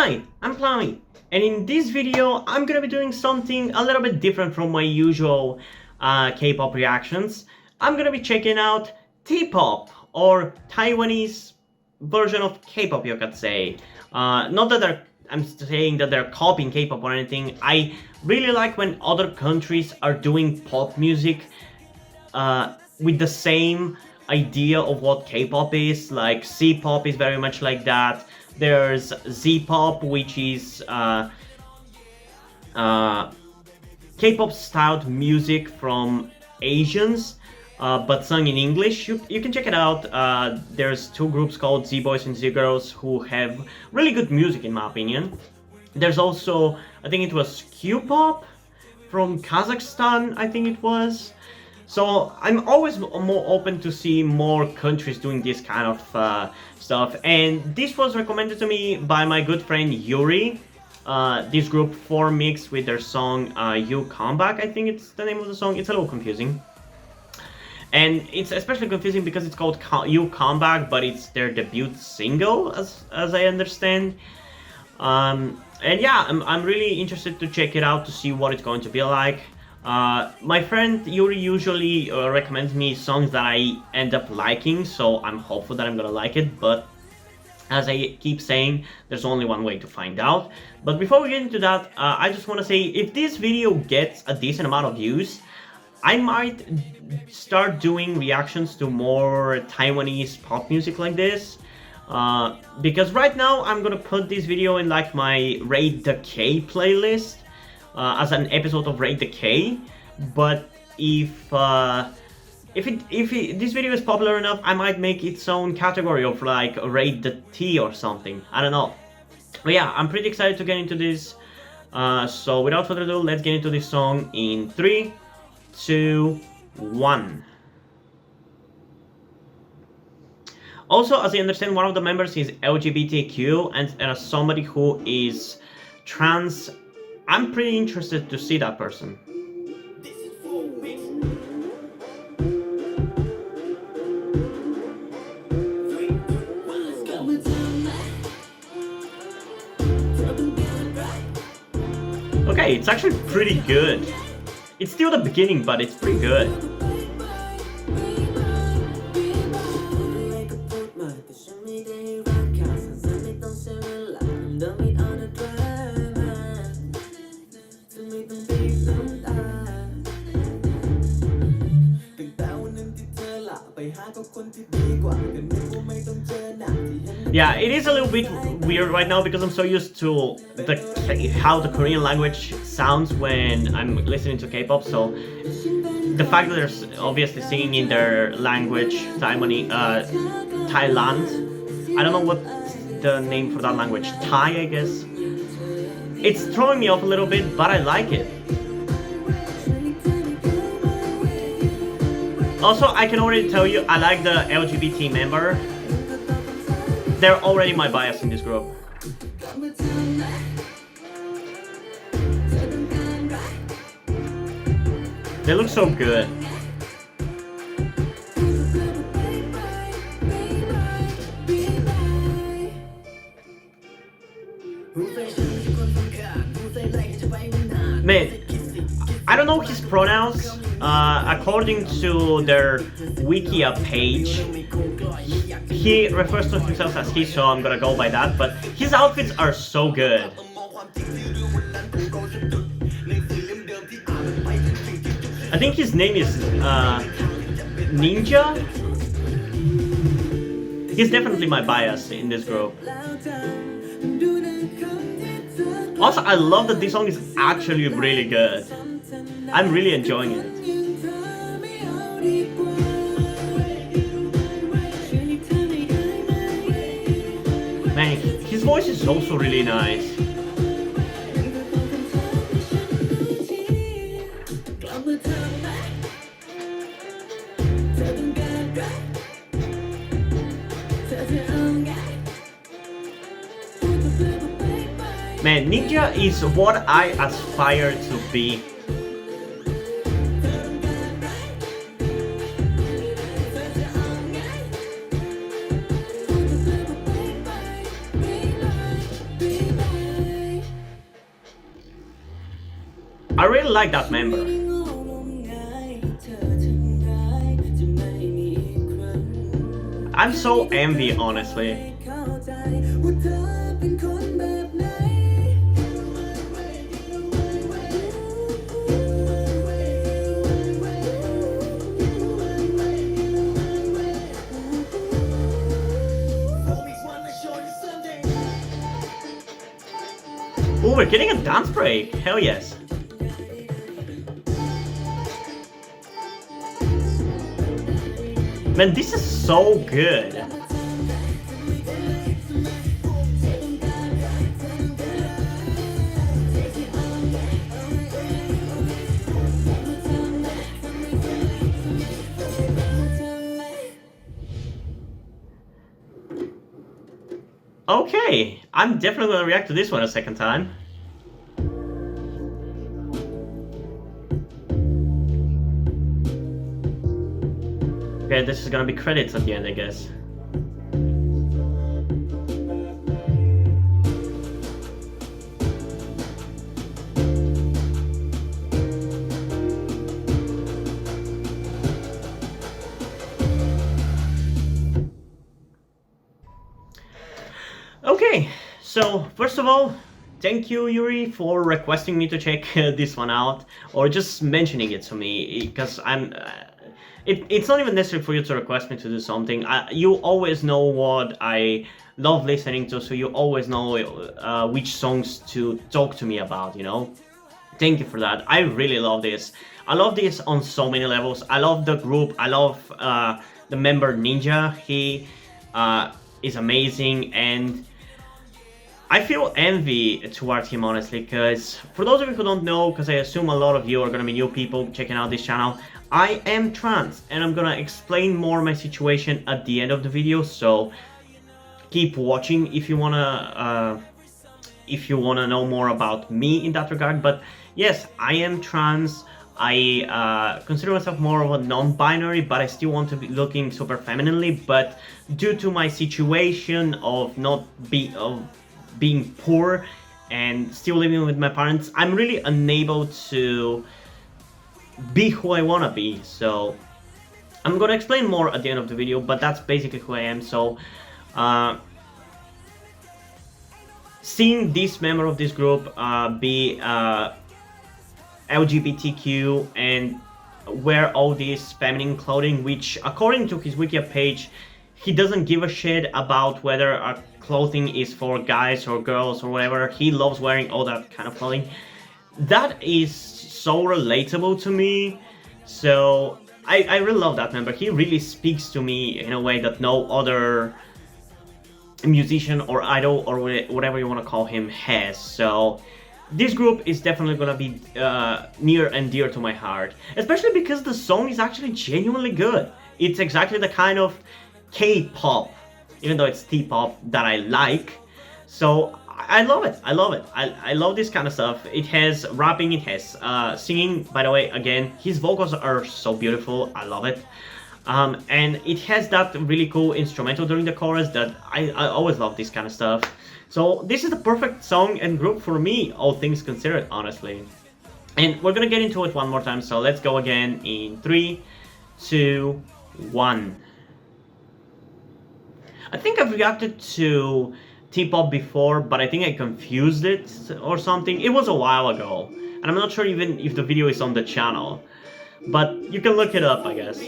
Hi, I'm Plummy, and in this video I'm gonna be doing something a little bit different from my usual K-pop reactions. I'm gonna be checking out Tpop, or Taiwanese version of K-pop, you could say. Not that I'm saying that they're copying K-pop or anything. I really like when other countries are doing pop music with the same idea of what K-pop is. Like C-pop is very much like that. There's Z-pop, which is uh, K-pop styled music from Asians, but sung in English. You can check it out. There's two groups called Z-Boys and Z-Girls who have really good music, in my opinion. There's also, I think it was Kpop from Kazakhstan, I think it was. So I'm always more open to see more countries doing this kind of stuff, and this was recommended to me by my good friend Yuri. This group 4mix with their song You Come Back, I think it's the name of the song. It's a little confusing. And it's especially confusing because it's called You Come Back, but it's their debut single, as I understand. And yeah, I'm really interested to check it out to see what it's going to be like. My friend Yuri usually recommends me songs that I end up liking, so I'm hopeful that I'm gonna like it, but as I keep saying, there's only one way to find out. But before we get into that, I just want to say, if this video gets a decent amount of views, I might start doing reactions to more Taiwanese pop music like this. Because right now I'm gonna put this video in like my Rate the K playlist, as an episode of Rate the K. But if this video is popular enough, I might make its own category of like Rate the T or something. I don't know. But yeah, I'm pretty excited to get into this. So without further ado, let's get into this song in 3, 2, 1. Also, as I understand, one of the members is LGBTQ, and as somebody who is trans, I'm pretty interested to see that person. Okay, it's actually pretty good. It's still the beginning, but it's pretty good. Yeah, it is a little bit weird right now because I'm so used to how the Korean language sounds when I'm listening to K-pop. So the fact that they're obviously singing in their language, Thailand. I don't know what the name for that language. Thai, I guess. It's throwing me off a little bit, but I like it. Also, I can already tell you, I like the LGBT member. They're already my bias in this group. They look so good. Man, I don't know his pronouns. According to their Wikia page, he refers to himself as he, so I'm gonna go by that, but his outfits are so good. I think his name is Ninja. He's definitely my bias in this group. Also, I love that this song is actually really good. I'm really enjoying it. Man, his voice is also really nice. Man, Ninja is what I aspire to be. really like that member. I'm so envy, honestly. Oh, we're getting a dance break. Hell yes. Man, this is so good. Okay, I'm definitely gonna react to this one a second time. Okay, this is gonna be credits at the end, I guess. Okay, so first of all, thank you, Yuri, for requesting me to check this one out, or just mentioning it to me, because I'm... it's not even necessary for you to request me to do something. You always know what I love listening to, so you always know which songs to talk to me about, you know? Thank you for that. I really love this. I love this on so many levels. I love the group. I love the member Ninja. He is amazing, and I feel envy towards him, honestly, because for those of you who don't know, because I assume a lot of you are gonna be new people checking out this channel, I am trans, and I'm gonna explain more my situation at the end of the video, so keep watching if you wanna know more about me in that regard. But yes, I am trans. I consider myself more of a non-binary, but I still want to be looking super femininely. But due to my situation of being poor and still living with my parents, I'm really unable to be who I want to be. So I'm gonna explain more at the end of the video, but that's basically who I am. So seeing this member of this group be LGBTQ and wear all this feminine clothing, which according to his Wikia page, he doesn't give a shit about whether clothing is for guys or girls or whatever. He loves wearing all that kind of clothing. That is so relatable to me. So I really love that member. He really speaks to me in a way that no other musician or idol or whatever you want to call him has. So this group is definitely gonna be near and dear to my heart, especially because the song is actually genuinely good. It's exactly the kind of K-pop, even though it's T-pop, that I like. So I love it. I love it. I love this kind of stuff. It has rapping, it has singing. By the way, again, his vocals are so beautiful. I love it. And it has that really cool instrumental during the chorus that I always love this kind of stuff. So this is the perfect song and group for me, all things considered, honestly. And we're gonna get into it one more time, so let's go again in 3, 2, 1. I think I've reacted to Tpop before, but I think I confused it or something. It was a while ago, and I'm not sure even if the video is on the channel. But you can look it up, I guess.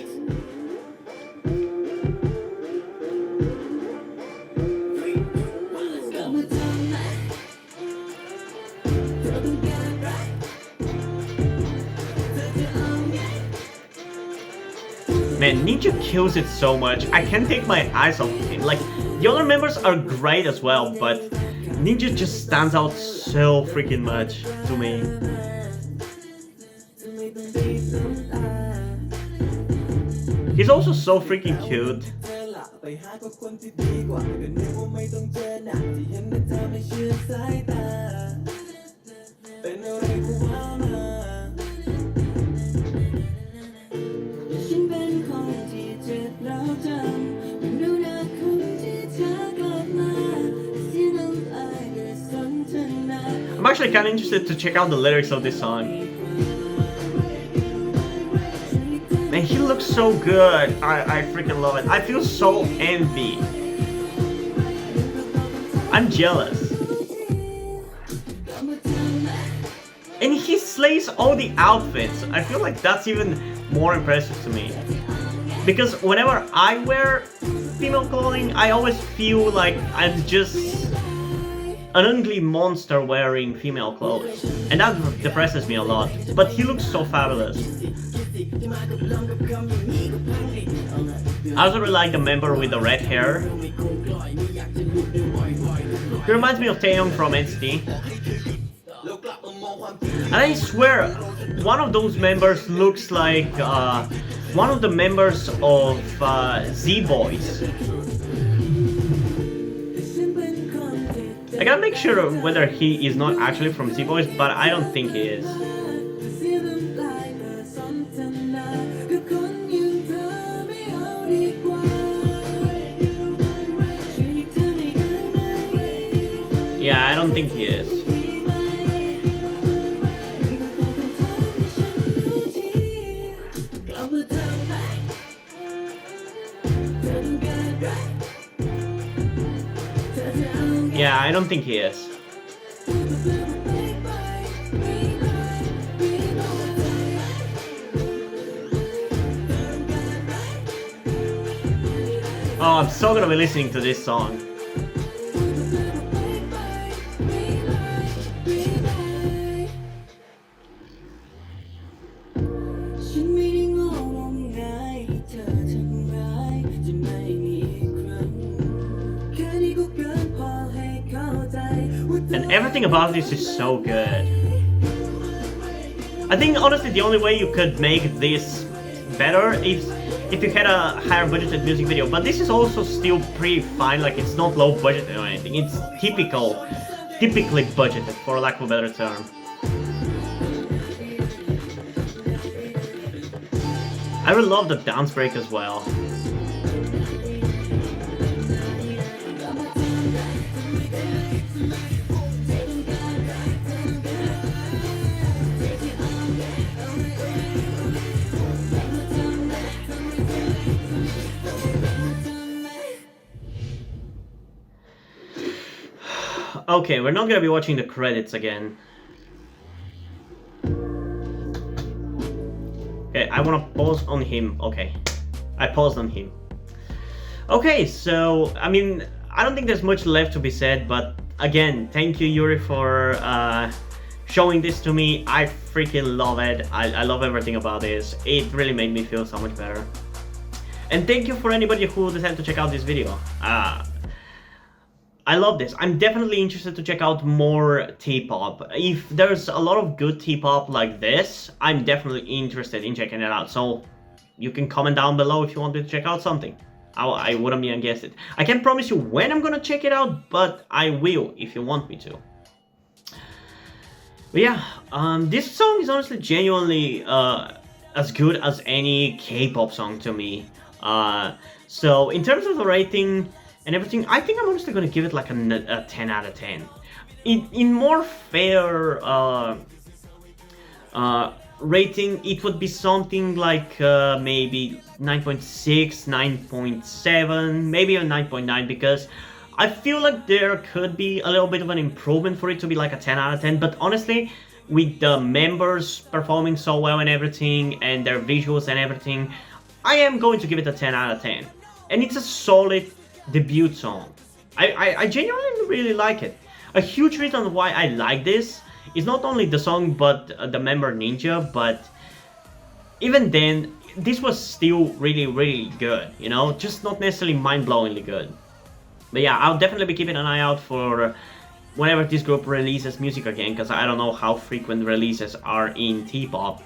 Man, Ninja kills it so much. I can't take my eyes off him. Like, the other members are great as well, but Ninja just stands out so freaking much to me. He's also so freaking cute. I'm actually kind of interested to check out the lyrics of this song. looks so good. I freaking love it. I feel so envy. I'm jealous. And he slays all the outfits. I feel like that's even more impressive to me. Because whenever I wear female clothing, I always feel like I'm just an ugly monster wearing female clothes. And that depresses me a lot. But he looks so fabulous. I also really like the member with the red hair. He reminds me of Taeyong from NCT. And I swear, one of those members looks like one of the members of Z-Boys. I gotta make sure whether he is not actually from Z-Boys, but I don't think he is. Yeah, I don't think he is. Yeah, I don't think he is. Oh, I'm so gonna be listening to this song. And everything about this is so good. I think honestly the only way you could make this better is if you had a higher budgeted music video, but this is also still pretty fine, like it's not low budgeted or anything, it's typically budgeted, for lack of a better term. I really love the dance break as well. Okay, we're not gonna be watching the credits again. Okay, I wanna pause on him. Okay, I paused on him. Okay, so, I mean, I don't think there's much left to be said, but again, thank you, Yuri, for showing this to me. I freaking love it. I love everything about this. It really made me feel so much better. And thank you for anybody who decided to check out this video. I love this. I'm definitely interested to check out more Tpop. If there's a lot of good Tpop like this, I'm definitely interested in checking it out. So you can comment down below if you want me to check out something. I wouldn't be against it. I can't promise you when I'm gonna check it out, but I will if you want me to. But yeah, this song is honestly genuinely as good as any K-pop song to me. So in terms of the rating and everything, I think I'm honestly gonna give it like a 10 out of 10. In more fair rating, it would be something like maybe 9.6, 9.7, maybe a 9.9, because I feel like there could be a little bit of an improvement for it to be like a 10 out of 10, but honestly, with the members performing so well and everything, and their visuals and everything, I am going to give it a 10 out of 10. And it's a solid debut song. I genuinely really like it. A huge reason why I like this is not only the song but the member Ninja, but even then, this was still really good, you know, just not necessarily mind-blowingly good. But yeah, I'll definitely be keeping an eye out for whenever this group releases music again, because I don't know how frequent releases are in Tpop.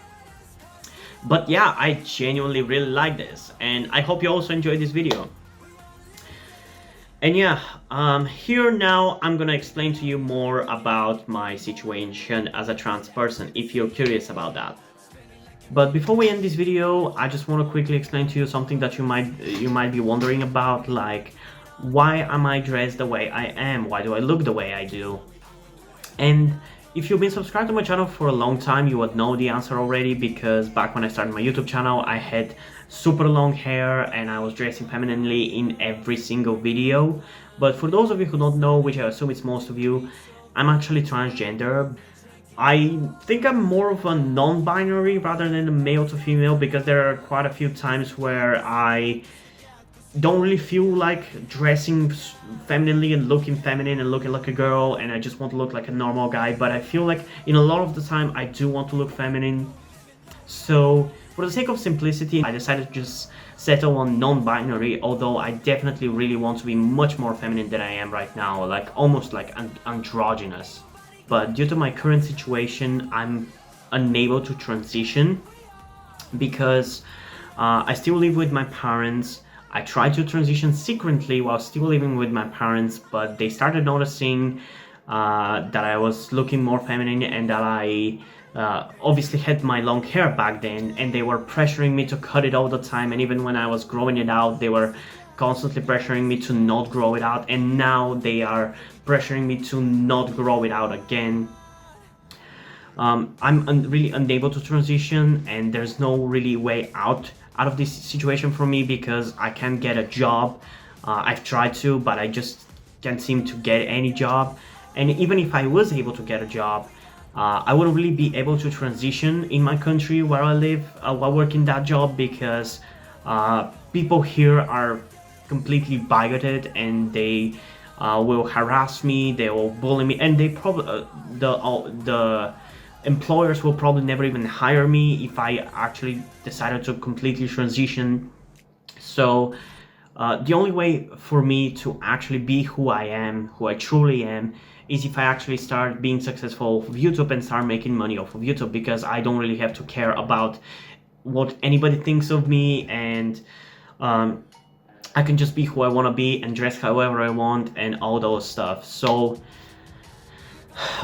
But yeah, I genuinely really like this, and I hope you also enjoyed this video. And yeah, here now I'm gonna explain to you more about my situation as a trans person, if you're curious about that. But before we end this video, I just want to quickly explain to you something that you might be wondering about, like, why am I dressed the way I am? Why do I look the way I do? And if you've been subscribed to my channel for a long time, you would know the answer already, because back when I started my YouTube channel, I had super long hair and I was dressing femininely in every single video. But for those of you who don't know, which I assume it's most of you, I'm actually transgender. I think I'm more of a non-binary rather than a male to female, because there are quite a few times where I don't really feel like dressing femininely and looking feminine and looking like a girl, and I just want to look like a normal guy. But I feel like in a lot of the time I do want to look feminine. So for the sake of simplicity, I decided to just settle on non-binary, although I definitely really want to be much more feminine than I am right now, like almost like androgynous. But due to my current situation, I'm unable to transition because I still live with my parents. I tried to transition secretly while still living with my parents, but they started noticing that I was looking more feminine and that I obviously had my long hair back then, and they were pressuring me to cut it all the time. And even when I was growing it out, they were constantly pressuring me to not grow it out, and now they are pressuring me to not grow it out again. I'm really unable to transition, and there's no really way out of this situation for me because I can't get a job. I've tried to, but I just can't seem to get any job. And even if I was able to get a job, I wouldn't really be able to transition in my country where I live while working that job, because people here are completely bigoted, and they will harass me, they will bully me, and they probably the employers will probably never even hire me if I actually decided to completely transition. So the only way for me to actually be who I am, who I truly am, is if I actually start being successful off of YouTube and start making money off of YouTube, because I don't really have to care about what anybody thinks of me, and I can just be who I want to be and dress however I want and all those stuff. So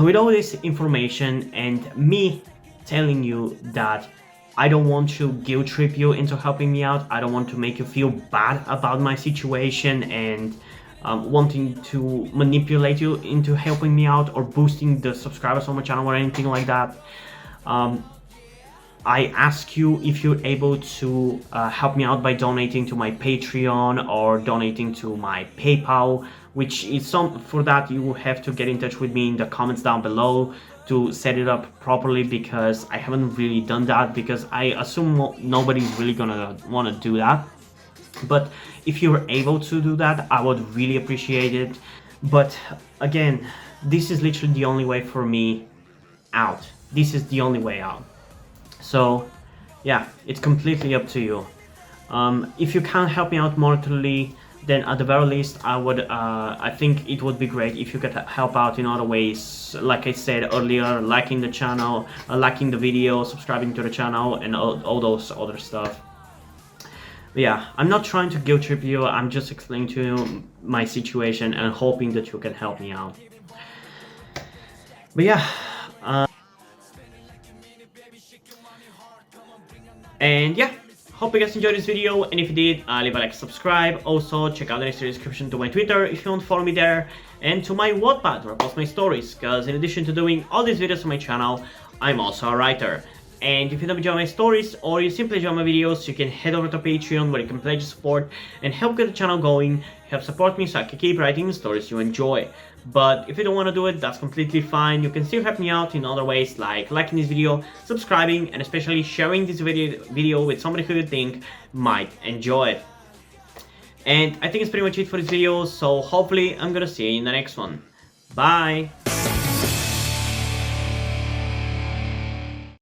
with all this information and me telling you that I don't want to guilt trip you into helping me out, I don't want to make you feel bad about my situation and wanting to manipulate you into helping me out or boosting the subscribers on my channel or anything like that, I ask you if you're able to help me out by donating to my Patreon or donating to my PayPal, which is for that you will have to get in touch with me in the comments down below to set it up properly, because I haven't really done that, because I assume nobody's really gonna want to do that. But if you're able to do that, I would really appreciate it. But again, this is literally the only way for me out. This is the only way out. So yeah, it's completely up to you. If you can't help me out monetarily, then at the very least I think it would be great if you could help out in other ways, like I said earlier, liking the channel, liking the video, subscribing to the channel, and all those other stuff. But yeah, I'm not trying to guilt trip you, I'm just explaining to you my situation and hoping that you can help me out. But yeah, and yeah, hope you guys enjoyed this video, and if you did, leave a like, subscribe. Also, check out the next description to my Twitter if you want to follow me there, and to my Wattpad where I post my stories, because in addition to doing all these videos on my channel, I'm also a writer. And if you don't enjoy my stories or you simply enjoy my videos, you can head over to Patreon where you can pledge support and help get the channel going, help support me so I can keep writing the stories you enjoy. But if you don't want to do it, that's completely fine. You can still help me out in other ways, like liking this video, subscribing, and especially sharing this video with somebody who you think might enjoy it. And I think it's pretty much it for this video, so hopefully I'm gonna see you in the next one. Bye!